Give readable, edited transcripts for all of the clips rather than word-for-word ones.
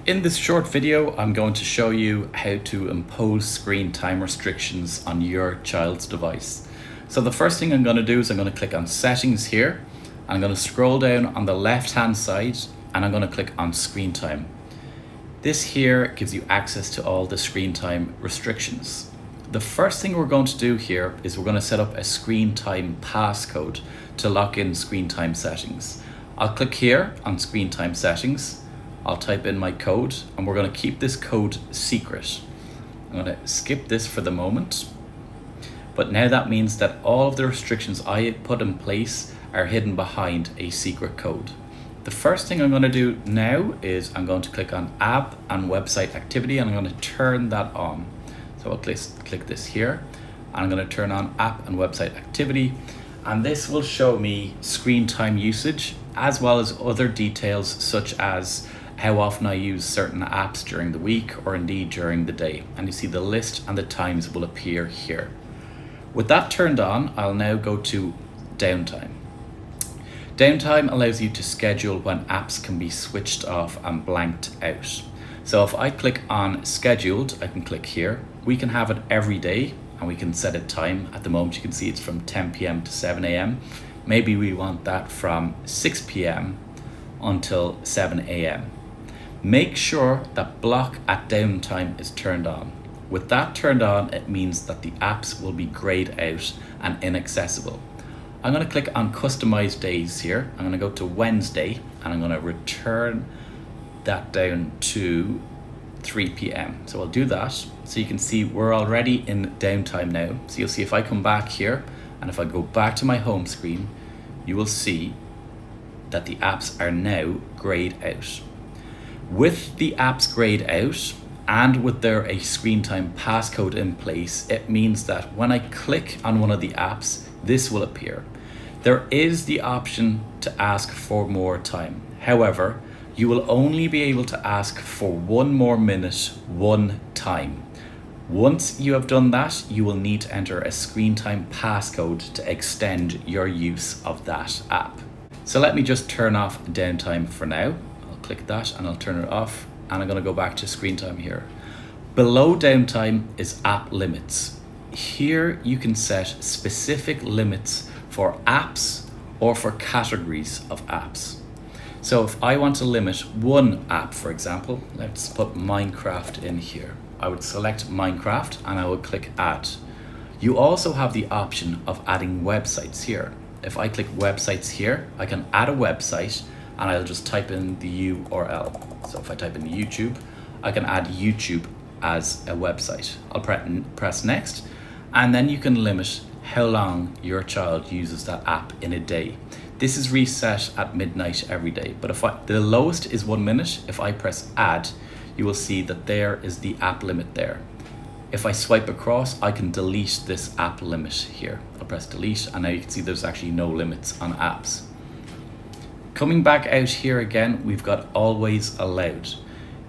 In this short video, I'm going to show you how to impose screen time restrictions on your child's device. So the first thing I'm going to do is I'm going to click on Settings here. I'm going to scroll down on the left hand side and I'm going to click on Screen Time. This here gives you access to all the screen time restrictions. The first thing we're going to do here is we're going to set up a screen time passcode to lock in screen time settings. I'll click here on Screen Time Settings. I'll type in my code and we're going to keep this code secret. I'm going to skip this for the moment. But now that means that all of the restrictions I put in place are hidden behind a secret code. The first thing I'm going to do now is I'm going to click on App and Website Activity and I'm going to turn that on. So I'll click this here and I'm going to turn on App and Website Activity, and this will show me screen time usage as well as other details such as how often I use certain apps during the week or indeed during the day. And you see the list and the times will appear here. With that turned on, I'll now go to Downtime. Downtime allows you to schedule when apps can be switched off and blanked out. So if I click on Scheduled, I can click here. We can have it every day and we can set a time. At the moment you can see it's from 10 p.m. to 7 a.m. Maybe we want that from 6 p.m. until 7 a.m. Make sure that block at downtime is turned on. With that turned on, it means that the apps will be grayed out and inaccessible. I'm going to click on Customize Days here. I'm going to go to Wednesday and I'm going to return that down to 3 p.m. So I'll do that. So you can see we're already in downtime now. So you'll see if I come back here and if I go back to my home screen, you will see that the apps are now grayed out. With the apps grayed out and with a screen time passcode in place, it means that when I click on one of the apps, this will appear. There is the option to ask for more time. However, you will only be able to ask for 1 more minute, 1 time. Once you have done that, you will need to enter a screen time passcode to extend your use of that app. So let me just turn off downtime for now. Click that and I'll turn it off and I'm going to go back to screen time here. Below downtime is app limits. Here you can set specific limits for apps or for categories of apps. So if I want to limit one app, for example, let's put Minecraft in here. I would select Minecraft and I would click add. You also have the option of adding websites here. If I click websites here, I can add a website and I'll just type in the URL. So if I type in YouTube, I can add YouTube as a website. I'll press next, and then you can limit how long your child uses that app in a day. This is reset at midnight every day, but the lowest is 1 minute. If I press add, you will see that there is the app limit there. If I swipe across, I can delete this app limit here. I'll press delete, and now you can see there's actually no limits on apps. Coming back out here again, we've got always allowed.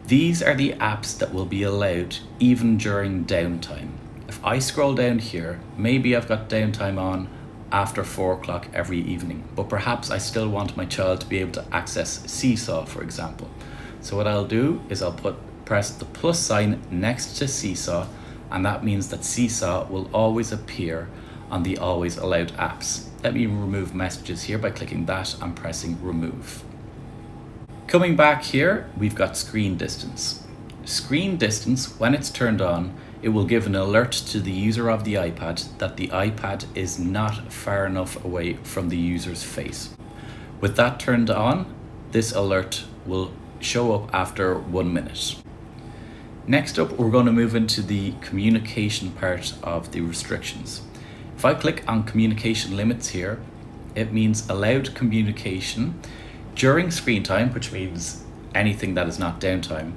These are the apps that will be allowed even during downtime. If I scroll down here, maybe I've got downtime on after 4 o'clock every evening, but perhaps I still want my child to be able to access Seesaw, for example. So what I'll do is I'll press the plus sign next to Seesaw, and that means that Seesaw will always appear on the always allowed apps. Let me remove messages here by clicking that and pressing remove. Coming back here, we've got screen distance. Screen distance, when it's turned on, it will give an alert to the user of the iPad that the iPad is not far enough away from the user's face. With that turned on, this alert will show up after 1 minute. Next up, we're going to move into the communication part of the restrictions. If I click on communication limits here, it means allowed communication during screen time, which means anything that is not downtime.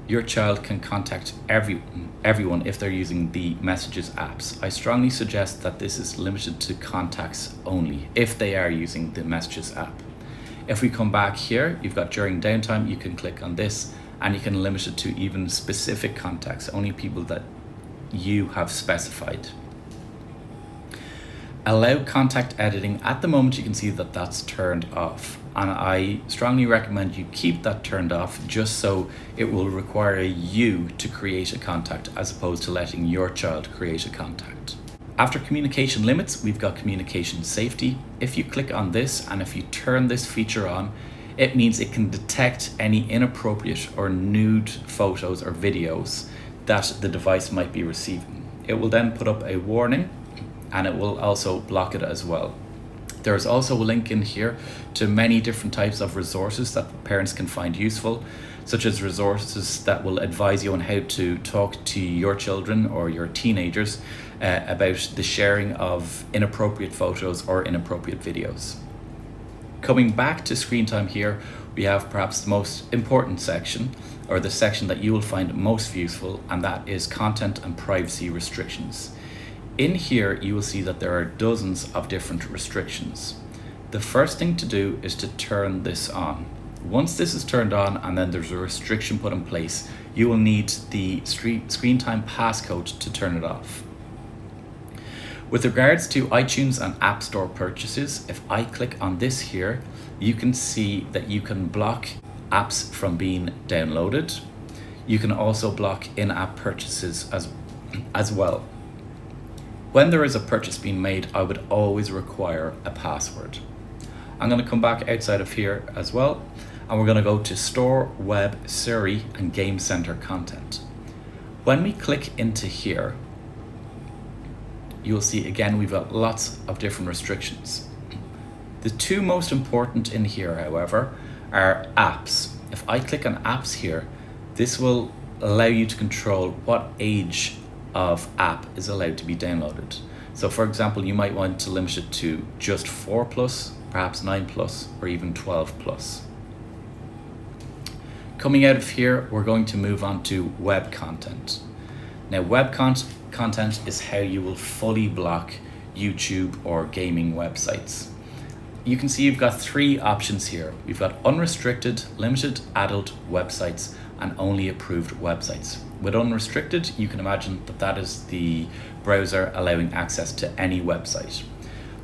Your child can contact everyone if they're using the Messages apps. I strongly suggest that this is limited to contacts only if they are using the Messages app. If we come back here, you've got during downtime, you can click on this and you can limit it to even specific contacts, only people that you have specified. Allow contact editing. At the moment you can see that that's turned off, and I strongly recommend you keep that turned off just so it will require you to create a contact as opposed to letting your child create a contact. After communication limits, we've got communication safety. If you click on this and if you turn this feature on, it means it can detect any inappropriate or nude photos or videos that the device might be receiving. It will then put up a warning, and it will also block it as well. There's also a link in here to many different types of resources that parents can find useful, such as resources that will advise you on how to talk to your children or your teenagers about the sharing of inappropriate photos or inappropriate videos. Coming back to screen time here, we have perhaps the most important section, or the section that you will find most useful, and that is content and privacy restrictions. In here, you will see that there are dozens of different restrictions. The first thing to do is to turn this on. Once this is turned on and then there's a restriction put in place, you will need the screen time passcode to turn it off. With regards to iTunes and App Store purchases, if I click on this here, you can see that you can block apps from being downloaded. You can also block in-app purchases as well. When there is a purchase being made, I would always require a password. I'm going to come back outside of here as well, and we're going to go to Store, Web, Siri, and Game Center content. When we click into here, you'll see again we've got lots of different restrictions. The two most important in here, however, are apps. If I click on apps here, this will allow you to control what age of app is allowed to be downloaded. So for example, you might want to limit it to just 4+, perhaps 9+, or even 12+. Coming out of here, we're going to move on to web content. Now, web content is how you will fully block YouTube or gaming websites. You can see you've got three options here. We've got unrestricted, limited adult websites, and only approved websites. With unrestricted, you can imagine that that is the browser allowing access to any website.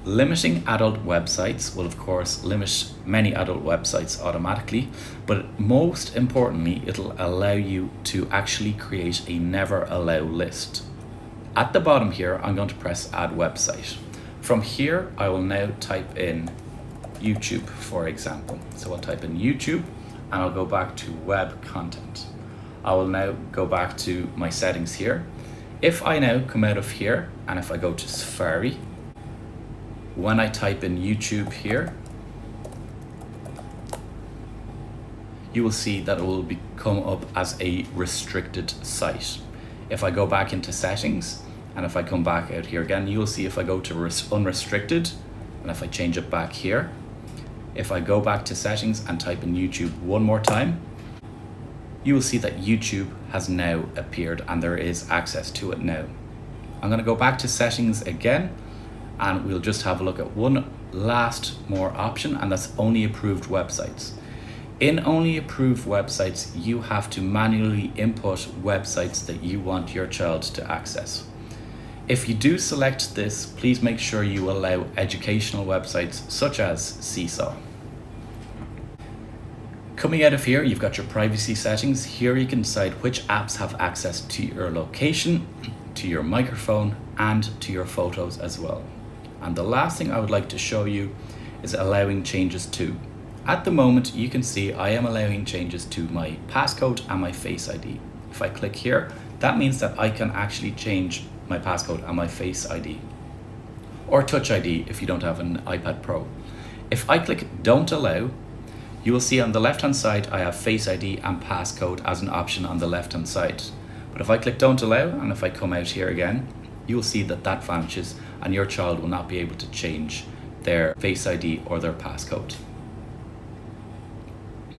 Limiting adult websites will of course limit many adult websites automatically, but most importantly, it'll allow you to actually create a never allow list. At the bottom here, I'm going to press add website. From here, I will now type in YouTube, for example. So I'll type in YouTube and I'll go back to web content. I will now go back to my settings here. If I now come out of here and if I go to Safari, when I type in YouTube here, you will see that it will come up as a restricted site. If I go back into settings and if I come back out here again, you will see if I go to unrestricted and if I change it back here, if I go back to settings and type in YouTube one more time, you will see that YouTube has now appeared and there is access to it now. I'm going to go back to settings again and we'll just have a look at one last more option, and that's only approved websites. In only approved websites, you have to manually input websites that you want your child to access. If you do select this, please make sure you allow educational websites such as Seesaw. Coming out of here, you've got your privacy settings. Here you can decide which apps have access to your location, to your microphone, and to your photos as well. And the last thing I would like to show you is allowing changes to. At the moment, you can see I am allowing changes to my passcode and my Face ID. If I click here, that means that I can actually change my passcode and my Face ID. Or Touch ID if you don't have an iPad Pro. If I click Don't Allow, you will see on the left-hand side I have Face ID and passcode as an option on the left-hand side. But if I click Don't Allow and if I come out here again, you will see that that vanishes and your child will not be able to change their Face ID or their passcode.